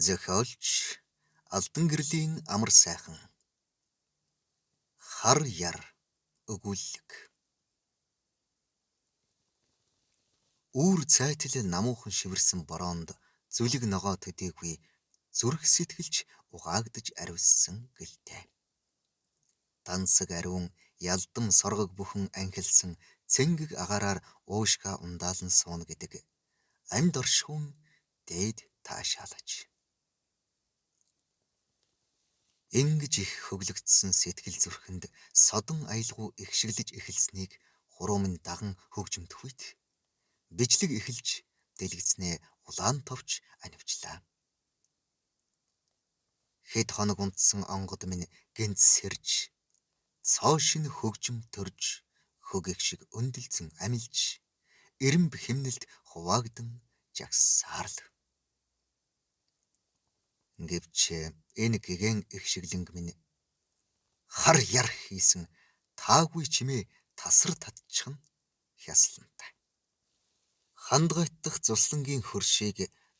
Зохиолч Алдан гэрлийн амар сайхан хар яр өгүүлэг. Үүр цайтал намуухан шивэрсэн бороонд зүлэг ногоо төдийгүй зүрх сэтгэлж угаагдж ариуссан гэлтэй. Дансаг ариун ялдам соргог бүхэн анхилсан цэнгэг агаараар уушка ундаалан сууна гэдэг амьд оршихуун дээд таашаалаж. Ингэж их хөглөгдсөн сэтгэл зүрхэнд содон аялгау ихшиглэж эхэлснийг хуруумен даган хөгжимт хүйт бичлэг эхэлж дэлгэцнээ улаан товч анивчлаа. Хэд хоног унтсан онгод минь гэнц сэрж цоо шин хөгжим төрж хөг их шиг өндөлцөн амилж эрэмб химнэлд хуваагдан жагсаар л. Гэвч энэ гэгэн их шиглэнг минь хар яр хийсэн таагүй чимээ тасар татчихна хяслантай. Хандгайтдах цуслангийн хөршийг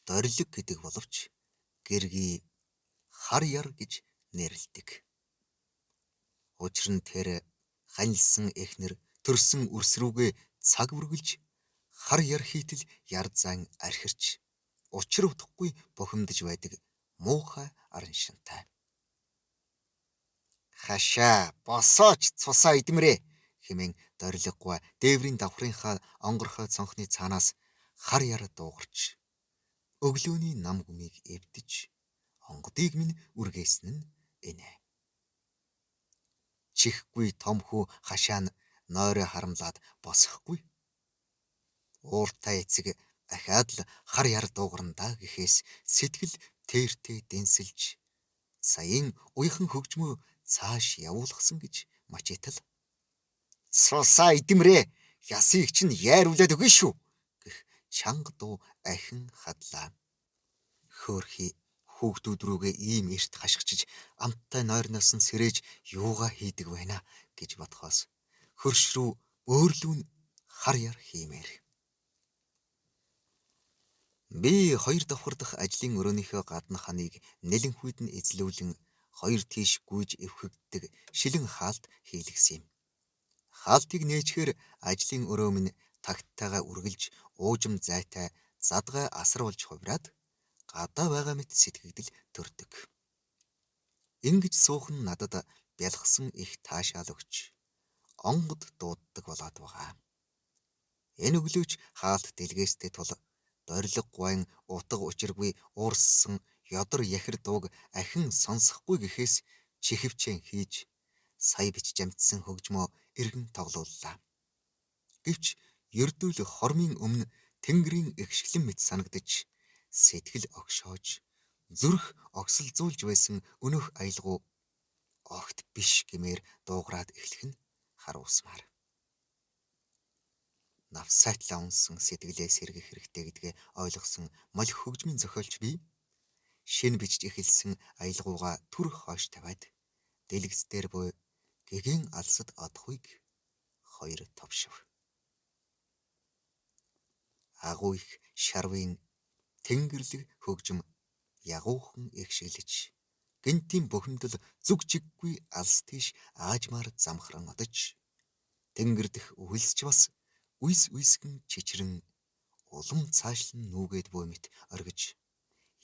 дорилог гэдэг боловч гэргий хар яр гэж нэрлэдэг. Учир нь тэр ханилсан эхнэр төрсөн үрс рүүгээ цаг үргэлж хар яр хийтэл яр зан архирч учир утгагүй бухимдаж байдаг муухай аран шинтай. Хашаа босооч цусаа идмэрээ хэмээн дорилоггүй дээврийн давхрынхаа онгорхой цонхны цаанаас хар яр дуугарч өглөөний нам гүмийг эвдэж онгодыг минь үргээсэн нь энэ. Чихгүй том хүү хашаа нь нойроо харамлаад босохгүй. Ууртай эцэг ахаад л хар яр дуугарандаа гэхээс сэтгэл тэртээ дэнсэлж саяын уяхан хөгжмөө цааш явуулгасан гэж мачитал. Цусаа идмэрээ ясыг чинь яаруулад өгнө шүү гэх чанга дуу ахин хадлаа. Хөөрхий хүүхдүүд рүүгээ ийм эрт хашгичиж амттай нойрноос нь сэрэж юугаа хийдэг байна гэж бодхоос хөрш рүү өөрлүүн хар яр хиймээр. Би хоёр давхар дахь ажлын өрөөнийхөө гадна ханыг нэлэнхүйд нь эзлүүлэн хоёр тийш гүйж эвхэгддэг шилэн хаалт хийлгсэн юм. Хаалтыг нээчхээр ажлын өрөө минь тагттайгаа үргэлж уужим зайтай задгай асар болж хувраад гадаа байгаа мэт сэтгэгдэл төрдөг. Ингэж суухан надад бялхсан их таашаал өгч онгод дууддаг болоод байгаа. Энэ өглөөч хаалт дэлгээстэй тул дорилог гуайн утга учиргүй уурссан ёдор яхир дууг ахин сонсохгүй гэхээс чихвчэн хийж сая бичиж амтсан хөгжмөө эргэн тоглууллаа. Гэвч ердүүл хормын өмнө тэнгэрийн эгшглэн мэт санагдаж сэтгэл огшоож зүрх огсолзуулж байсан өнөөх аялгау огт биш гэмээр дуугараад эхлэх нь харуусмаар. Навсайтлаа унсан сэтгэлээ сэргэх хэрэгтэй гэдгээ ойлгосон молих хөгжмийн зохиолч би шинэ бичиж эхэлсэн аялгаугаа түр хойш тавиад дэлгэц дээр буй гэгэн алсад одохыг хоёр товшив. Агуу их шарвын тэнгэрлэг хөгжим ягуухан эгшиглэж гинтийн бухимдал зүг чиггүй алс тийш аажмаар замхран одож тэнгэр дэх үхэлсч бас үйс үйсгэн чичрэн улам цаашлан нүгээд буй мэт оргиж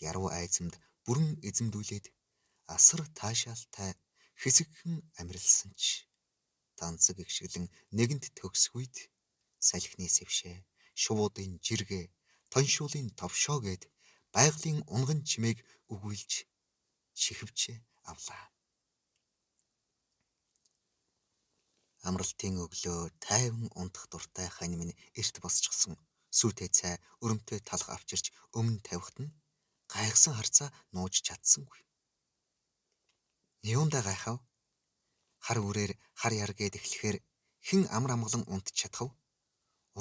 яруу айзамд бүрэн эзэмдүүлээд асар таашаалтай хэсэгхэн амиралсан ч танцэг эгшиглэн нэгэнт төгсгүйд салхины сэвшээ шувуудын жиргээ тоншуулын товшоо гээд байгалийн унган чимээг өгүүлж чихвчээ авлаа. Амралтын өглөө тайван унтах дуртай хань минь эрт босчихсон сүйтэй цай өрөмтэй талх авчирч өмнө тавихт нь гайхсан харцаа нууж чадсангүй. Юундаа гайхав? Хар үрээр хар яр гээд эхлэхээр хэн амар амгалан унтж чадхав?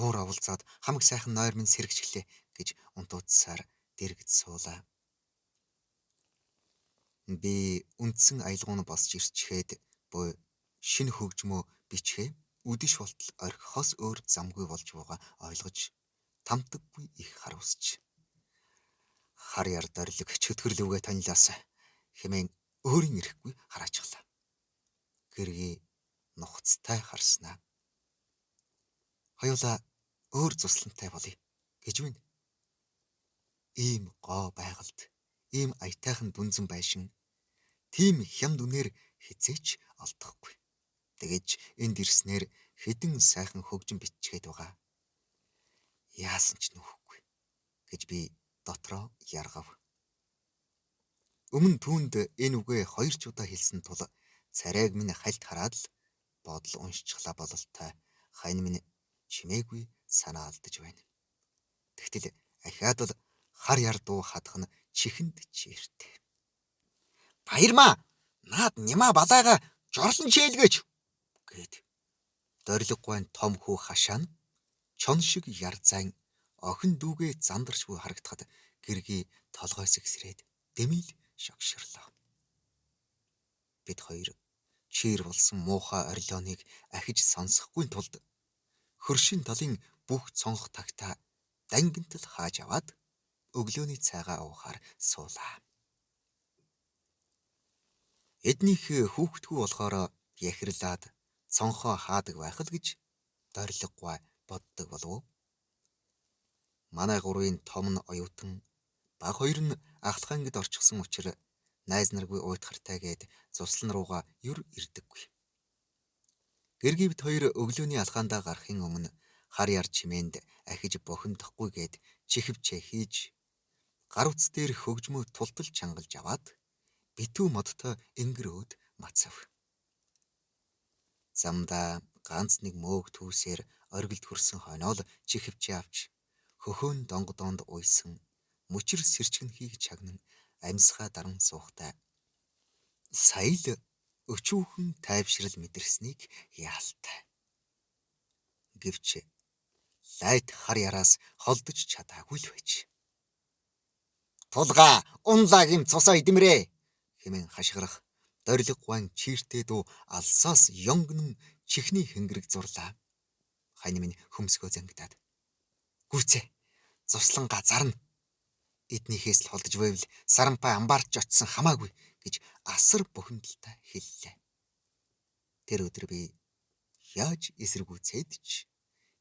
Уур оволцоод хамаг сайхан нойр минь сэргчглээ гэж унтуудсаар дэргэд суулаа. Би үндсэн аялгаунд босч ирчихэд буй шинэ хөгжмөө бичгээ үдэш болтол орхихоос өөр замгүй болж байгаа ойлгож тамтаггүй их харуулсч Хар яр дорилог чөтгөрлөвгөө танилаас хэмээн өөрийн ирэхгүй хараачлаа. Гэргий нухацтай харснаа. Хоёулаа өөр цуслантай болъё гэж байна. Ийм гоо байгальд, ийм аятайхан дүнзэн байшин, тийм хямд үнээр хизээч олдохгүй. Тэгэж энд ирснээр хэдэн сайхан хөгжин бичгээд байгаа. Яасан ч нөхөхгүй гэж би дотроо яргав. Өмнө түүнд энэ үгээ 2 ч удаа хэлсэн тул царайг минь хальт хараад л бодол уншчихлаа бололтой хань минь чимээгүй санаа алдаж байна. Тэгтэл ахиад л хар яр дуу хадах нь чихэнд чиртэй. Баярмаа наад нима балайга жорлон чийлгэж гэд дорилгоггүй том хүү хашаа нь чон шиг яр зайн охин дүүгээ зандарчгүй харагдахад гэргий толгойс гисрээд дэмил шогширлоо. Бид хоёр чир болсон муухай орилоныг ахиж сонсохгүй тулд хөршийн талын бүх цонх тагтаа дангинтал хааж аваад өглөөний цайгаа уухаар суулаа. Эднийх хүүхдгүү болохоор яхирлаад цонхоо хаадаг байх л гэж дорилгоггүй боддог болов. Манай гурвын том нь оюутан, баг хоёр нь ахлах ангид орчихсон учраас найз наргүй уйтгартай гээд цуслан руугаа юр ирдэггүй. Гэргий бид хоёр өглөөний алхаандаа гарахын өмнө хар яр чимээнд ахиж бохиндохгүй гээд чихвчээ хийж гар утас дээр хөгжмөө тултал чангалж аваад битүү модтой ингэрөөд мацав. Замдаа ганц нэг мөөг түүсээр оргилд хүрсэн хойноо л чихвчээ авч хөхөөн донгодоонд уйсан мөчр сэрчгэнхийг чагнан амьсгаа даран суухтай. Сая л өчүүхэн тайвшрал мэдэрснийг яалтай. Гэвч лайт хар яраас холдож чадаагүй л байж. Тулга унлагийн цусаа идэмрээ хэмээн хашгирах дорилгоггүй чиртэй дуу алсаас ёнгнон чихний хэнгэрэг зурлаа. Хань минь хөмсгөө зангидаад. Гүцээ цусланга зарна. Эднийхээс л холдож байвал саранпай амбаарч очсон хамаагүй гэж асар бухимдалтай хэллээ. Тэр өдөр би яаж эсэргүүцээд ч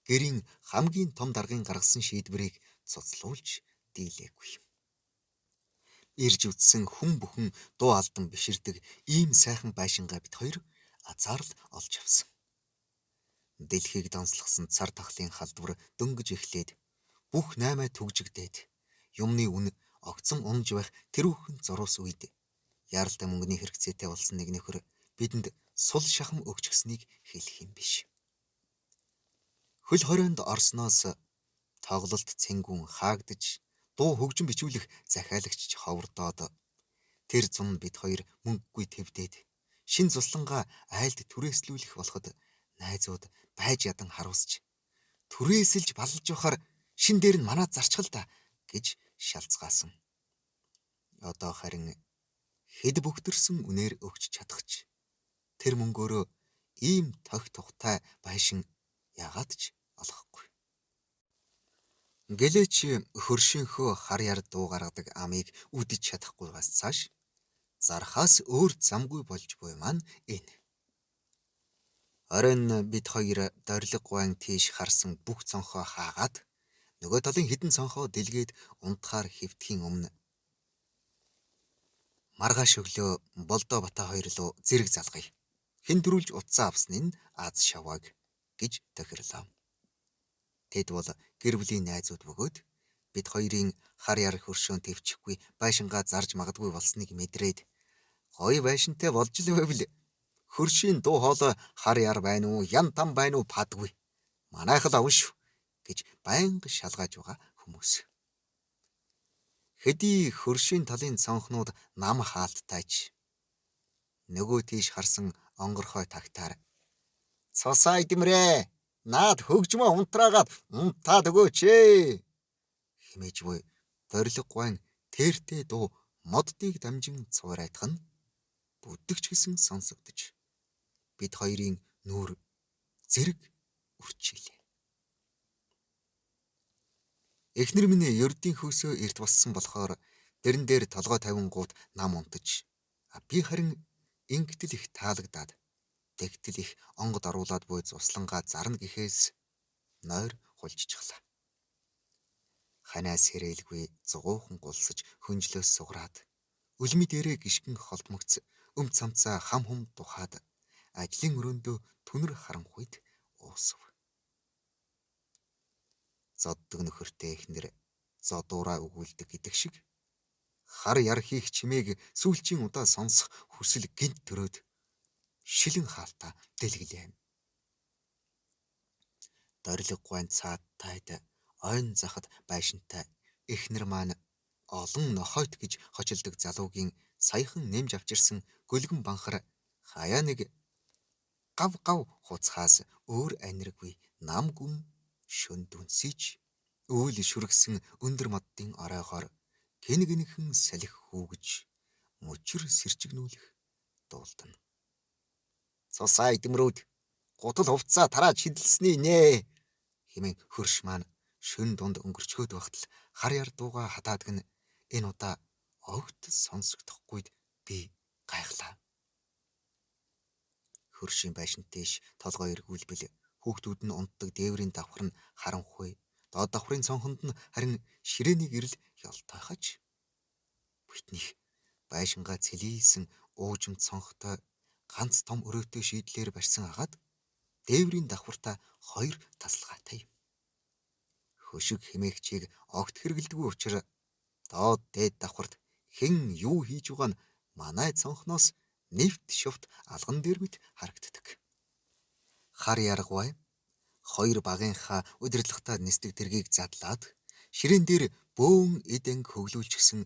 гэрийн хамгийн том даргын гаргасан шийдвэрийг цуцлуулж дийлээгүй. Ирж үтсэн хүн бүхэн дуу алдан биширдэг ийм сайхан байшингаа бид хоёр азаарл олж авсан. Дэлхийг донслогсон цар тахлын халдвар дөнгөж эхлээд бүх наймаа түгжигдээд юмны үн огцон унж байх тэрүүхэн зурус үед яралтай мөнгөний хэрэгцээтэй болсон нэг нөхөр бидэнд сул шахам өгчгснийг хэлэх юм биш. Хөл хорионд орсноос тоглолт цэнгүүн хаагдж дуу хөгжин бичүүлэх захиалагч ховрдоод тэр зун бид хоёр мөнгөгүй твдээд шин цуслангаа айлд түрээслүүлэх болоход найзууд байж ядан харуулсч түрээсэлж баллаж явахаар шин дээр нь манаа зарчхал та гэж шалцгаасан. Одоо харин хэд бөхтөрсөн үнээр өгч чадахч тэр мөнгөөрөө ийм тох тухтай байшин яагаад ч олохгүй. Гэлээч хөршийнхөө хар яр дуу гаргадаг амийг үдэж чадахгүйгаас цааш зархаас өөр замгүй болж буй маань энэ. Оройн бид хоёр дорилгоггүй тийш харсан бүх цонхоо хаагаад нөгөө талын хідэн цонхоо дэлгээд унтахаар хэвтгэхийн өмнө маргааш өглөө болдоо бата хоёр руу зэрэг залгая. Хэн дөрүүлж утсаа авсны нь аз шавааг гэж тохирлоо. Тэд бол гэр бүлийн найзууд бөгөөд бид хоёрын хар яр хөршөөн твчихгүй байшингаа зарж магадгүй болсныг мэдрээд гоё байшинтай болж л байвал хөршийн дуу хоолой хар яр байна уу, ян там байна уу падгүй. Манайх л авна шүү гэж байнга шалгааж байгаа хүмүүс. Хэдий хөршийн талын цонхнууд нам хаалттайч нөгөө тийш харсан онгорхой тагтаар цусаа идэмрээ. Наад хөгжмөө унтраагаад унтаад өгөөч ээ хэмээж буй дорилгоггүй тэртэй дуу моддыг дамжин цуурайтах нь бүдэгч гэсэн сонсогдож бид хоёрын нүүр зэрэг үрчилээ. Эхнэр минь ердийн хөөсөө эрт болсон болохоор Тэрэн дээр толгой тавингууд нам унтаж. Би харин ингэтэл их таалагдаад тэгтэл их онгод оруулаад буй цуслангаа зарна гэхээс нойр хулжчихлаа. Ханаас хэрэлгүй зугуухан гулсаж хөнжлөөс сугараад үлми дээрээ гიშгэн холбогц цамцаа хам хум тухаад ажлын өрөөндөө түнэр харанхуйд уусав. Зоддог нөхөртэй эхнэр зодуураа өгүүлдэг гэдэг шиг хар яр хийх чимээг сүүлчийн удаа сонсох хүсэл гинт төрөөд шилэн хаалтаа дэлгэлээ. Дорилго гуайн цаад тайд ойн захад байшинтай эхнэр маань олон нохойт гэж хочилдог залуугийн саяхан нэмж авчирсан гөлгөн банхар хаяа нэг гав гав хуцхаас өөр аниргүй нам гүм шөн дүнсэж үйл шүргсэн өндөр моддын оройгоор гин гинхэн салхи хүүгэж мөчр сэрчигнүүлэх дуулдана. Цусаа идэмрүүд гутал хувцаа тараад шидэлсний нэ хэмээн хөрш маань шөн дунд өнгөрчхөөд багтал хар яр дууга хатаадаг нь энэ удаа огт сонсогдохгүйд би гайхлаа. Хөршийн байшин тийш толгой эргүүлбэл хүүхдүүд нь унтдаг дээврийн давхар нь харанхуй, доод давхрын цонхонд нь харин ширээний гэрэл ялтайхаж битнийх байшингаа цэлийсэн уужим цонхтой ганц том өрөөтэй шийдлэр барьсан агаад дээврийн давхартаа хоёр таслагаатай. Хөшиг хэмээгчийг огт хэрэгэлдэггүй учраас доод дээд давхарт хэн юу хийж байгаа нь манай цонхноос нэвт шувт алган дээр мэт харагддаг. Хар яргавай хоёр багынхаа удирдлагатай нисдэг тэргийг задлаад ширээн дээр бөөн эд анги хөглүүлчихсэн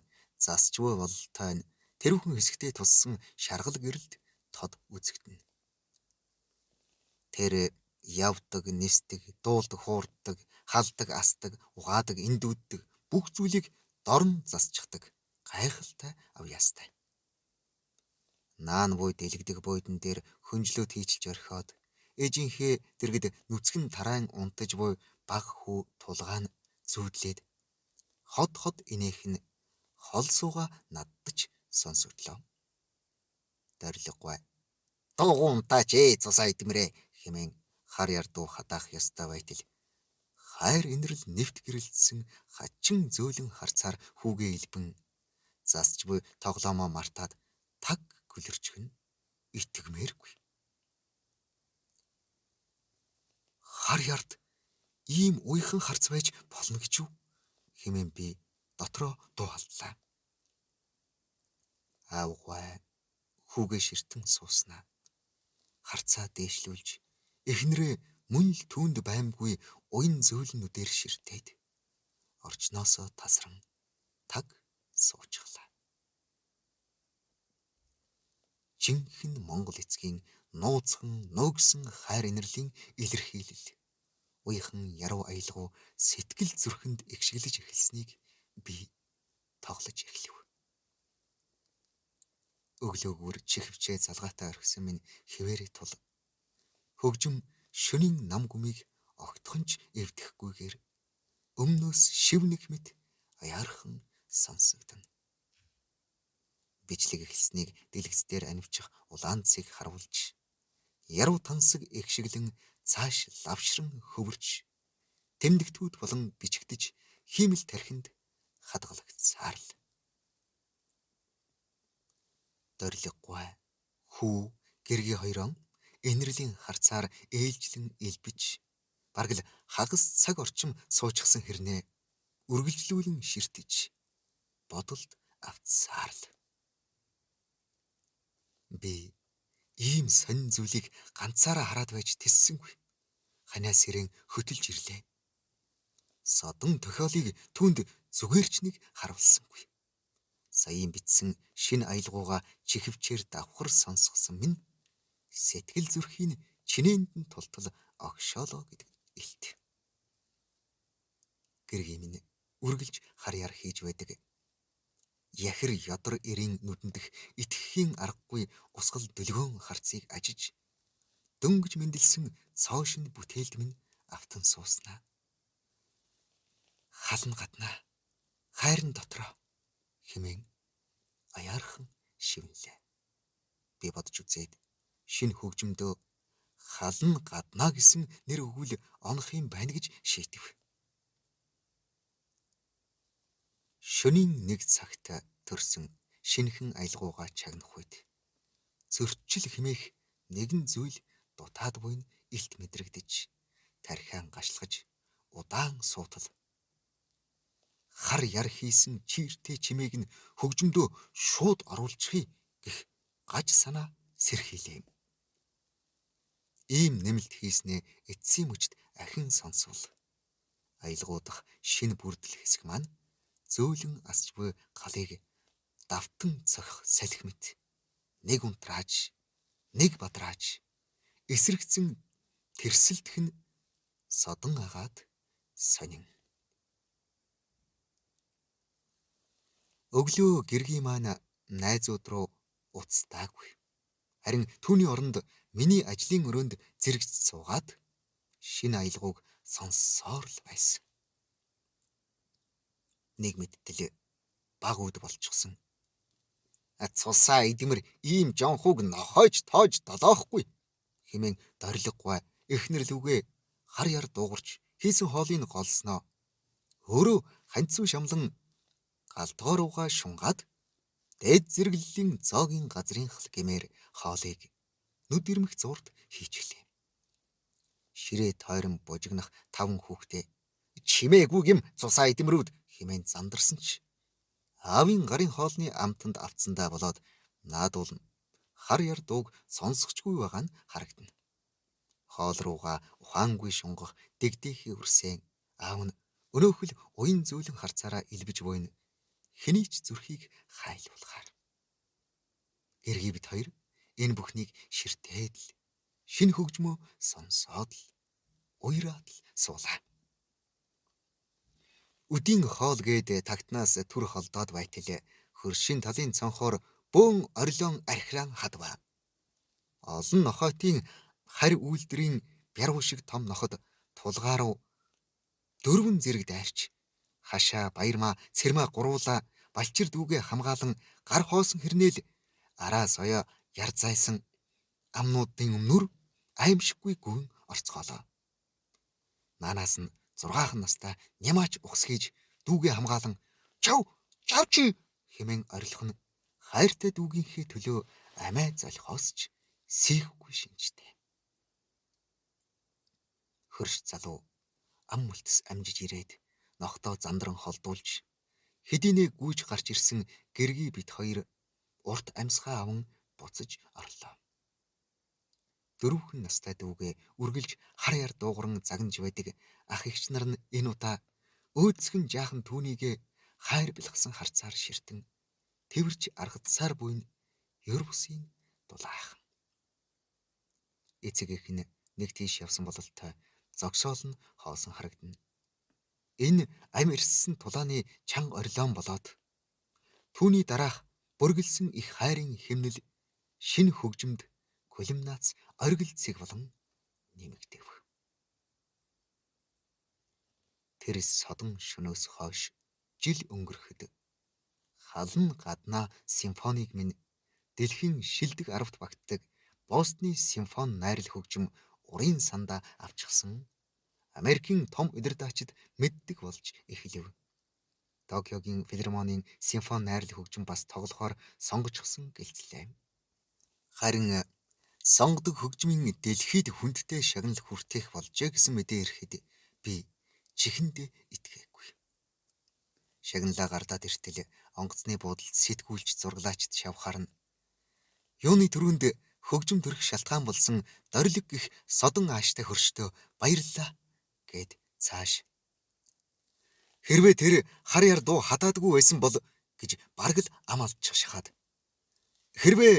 засчгүй бололтой нь тэрүүхэн хэсэгтээ туссан шаргал гэрэлд тод үзэгдэнэ. Тэр явдаг, нисдэг, дуулдаг, хуурдаг, халдаг, асдаг, угаадаг, эндүүддэг бүх зүйлийг дорн засчихдаг гайхалтай авьяастай. Наан буй дэлгдэг бойдон дээр хөнжлөөд хийчилж орхиод ээжийнхээ дэргэд нүцгэн тараан унтаж буй баг хүү тулгаан зүүдлээд ход ход инээх нь хол сууга наддаж сонсогдлоо. Дорилгоггүй дуугуун унтаач цусаа идэмрээ хэмээн хар ярдуу хатаах ёстой байтал хайр инрэл нэвт гэрэлтсэн хачин зөөлөн харцаар хүүгээ илбэн засч буй тоглоомоо мартаад таг гүлэрчгэн итгэмээргүй. Хар ярд ийм уйхан харц байж болно гэж юу хэмээн би дотроо дуу халдлаа. Аавгай хүүгээ ширтэн сууснаа. Харцаа дээшлүүлж эхнэрээ мөн л түүнд баймгүй уян зөөлнүүдээр ширтээд орчноосоо тасран таг суучглаа. Жинхэнэ Монгол эцгийн нууцхан нөөгсөн хайр инэрлийн илэрхийлэл уяхан яруу аялгау сэтгэл зүрхэнд эгшиглэж эхэлснийг би тоглож эхлэв. Өглөөгөр чихвчээ залгаатай орхисон минь хിവэрээ тул хөгжим шөнийн нам гүмийг огтхонч эвдэхгүйгээр өмнөөс шив нэг мэт аяархан сонсогдно. Бичлэг эхэлснийг дэлгэцээр анивчих улаанцыг харуулж яруу тансаг эгшиглэн цааш лавшран хөвөрч тэмдэгтүүд болон бичигдэж хиймэл тархинд хадгалагцаар л. Дорилгоггүй хүү гэргийн хоёрон энерлийн харцаар ээлжлэн элбэж бараг л хагас цаг орчим суучихсан хэрнээ үргэлжлүүлэн ширтэж бодолд автсаар л. Би ийм сонин зүйлийг ганцаараа хараад байж тэссэнгүй. Ханаас хэрэн хөтөлж ирлээ. Содон тохиолыг түүнд зүгээрч нэг харуулсангүй. Саяын битсэн шинэ аялгууга чихвчээр давхар сонсгосон минь сэтгэл зүрхийн чинээнд нь тултал огшоолоо гэдэг илт. Гэргийн минь үргэлж хар яр хийж байдаг. Яхир ёдор эрийн нүдэндх итгэхийн аргагүй усгал дөлгөөн харцыг ажиж дөнгөж мэндэлсэн цоошин бүтээлд минь автан сууснаа. Хална гаднаа хайрын дотроо хэмээн аяархан шивнэлээ. Би бодож үзээд шинэ хөгжмөдөө халан гаднаа гэсэн нэр өгвөл онох юм байна гэж шийтгэв. Шөнийн нэг цагт төрсөн шинэхэн аялгаугаа чагнах үед зөрчил хэмээх нэгэн зүйл дутаад буй нь илт мэдрэгдэж тархиан гашлахж удаан суутал хар яр хийсэн чиртэй чимээг нь хөгжмөдөө шууд оруулчихъя гэх гаж санаа сэрхийлээ. Ийм нэмэлт хийснээ эцсийн мөчд ахин сонсвол аялгау дахь шинэ бүрдэл хэсэг маань зөөлөн асч буй галыг давтан цохих салхи мэт нэг унтрааж нэг бадрааж эсрэгцэн тэрсэлдэх нь содон агаад сонин. Өглөө гэргийн маань найзууд руу уцтаагүй. Харин түүний оронд миний ажлын өрөөнд зэрэгж суугаад шинэ аялгауг сонссоор л байсан. Нэг мэдтэл баг үд болчихсон. Цусаа эдмэр ийм жонхуг нохойж тоож долоохгүй хэмээн дорилгогүй эхнэр лүгээ хар яр дуугарч хийсэн хоолыг голсноо. Өөрөө ханцуу шамлан галтгоо руугаа шунгаад дээд зэрэглэлийн зоогийн газрын хал гэмээр хоолыг нүд ирмэх зурд хийчихлээ. Ширээ тойрон бужигнах 5 хүүхдээ чимээгүй гэм цусаа эдмэрүүд хэмээн зандарсан ч аавын гарын хоолны амтанд автсандаа болоод наадуул нь хар яр дууг сонсохчгүй байгаа нь харагдана. Хоол руугаа ухаангүй шунгах дэгдээхий үрсэн аав нь өнөөхөл уян зөөлөн харцаараа илбэж буйна хэний ч зүрхийг хайлуулахаар. Гэргий бит хоёр энэ бүхнийг ширтээд л шинэ хөгжмөө сонсоод л уйраад л суулаа. Үдийн хоол гээд тагтнаас түр холдоод байтал хөршин талын цонхоор бөөн орилон архиран хадва. Олон нохойтын харь үйлдвэрийн бяруу шиг том ноход тулгаа руу 4 зэрэг дайрч хашаа баярмаа цэрмаа гуруула балчир дүүгээ хамгаалan гар хоосон хэрнээл араа соёо яр зайсан амнуудын өмнөр аимшиггүй гүн орцгоолоо. Наанаас нь 6 настай нямаач ухс хийж дүүгээ хамгаалan чавчи хэмээн орилох нь хайртай дүүгийнхээ төлөө амиа золихоос ч сийхгүй шинжтэй. Хөрш залуу ам мөлтс амжиж ирээд ногтоо зандран холдуулж хэдийнэ гүйж гарч ирсэн гэргий бит хоёр урт амьсгаа аван буцаж орлоо. 4 настай дүүгээ үргэлж хар яр дуугарн загнаж байдаг ах эгч нар нь энэ удаа өөдсгөн жаахан түүнийгээ хайр бэлгсэн харцаар ширтэн тэрч аргадсаар буйн ёр бусын дулаахан. Эцэг их нь нэг тийш явсан бололтой зогсоол нь хоосон харагдана. Энэ ам ирсэн тулааны чанга орилон болоод түүний дараах бүргэлсэн их хайрын хэмнэл шинэ хөгжмөд кулминац оргил цэг болон нэмэгдэв. Тэр содон шөнөөс хойш жил өнгөрөхөд халан гаднаа симфоник минь дэлхийн шилдэг арвт багтдаг Бостны симфони найрал хөгжим урын сандаа авчихсан Америкийн том удирдаачид мэддэг болж эхлэв. Токиогийн филармонийн симфони найрал хөгжим бас тоглохоор сонгочихсон гэлцлээ. Харин сонгодог хөгжмийн дэлхийд хүндтэй шагнал хүртэх болжээ гэсэн мэдээ ирэхэд би чихэндээ итгээгүй. Шагналаа гардаад иртэл онгоцны буудалд сэтгүүлч зурглаачд шавхаар нь юуны төрөнд хөгжим төрөх шалтгаан болсон дорилог гих содон ааштай хөрштөө баярлалаа гэд цааш. Хэрвээ тэр хар яр дуу хатаадгүй байсан бол гэж бараг л ам алдчих шахаад. Хэрвээ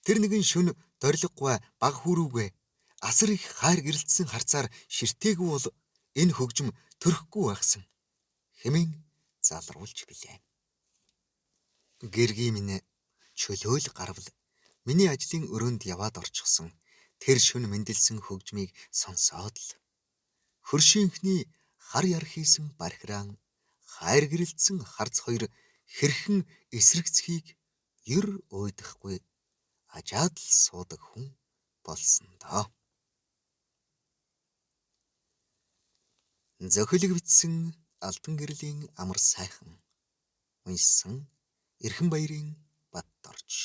тэр нэгэн шөнө дорилгогүй баг хүрүүгээ асар их хайр гэрэлтсэн харцаар ширтээгүй бол энэ хөгжим төрөхгүй байхсан хэмээн залруулж билээ. Гэргий минь чөлөөл гарвал миний ажлын өрөөнд яваад орчихсон тэр шөнө мэндэлсэн хөгжмийг сонсоод л хөршийнхний хар яр хийсэн бархираан хайр гэрэлтсэн харц хоёр хэрхэн эсрэгцхийг ер уйдахгүй ажаад л суудаг хүн болсон доо. Зохилог бичсэн Алтан гэрлийн амар сайхан уншсан Эрхэнбаярын Бат орж.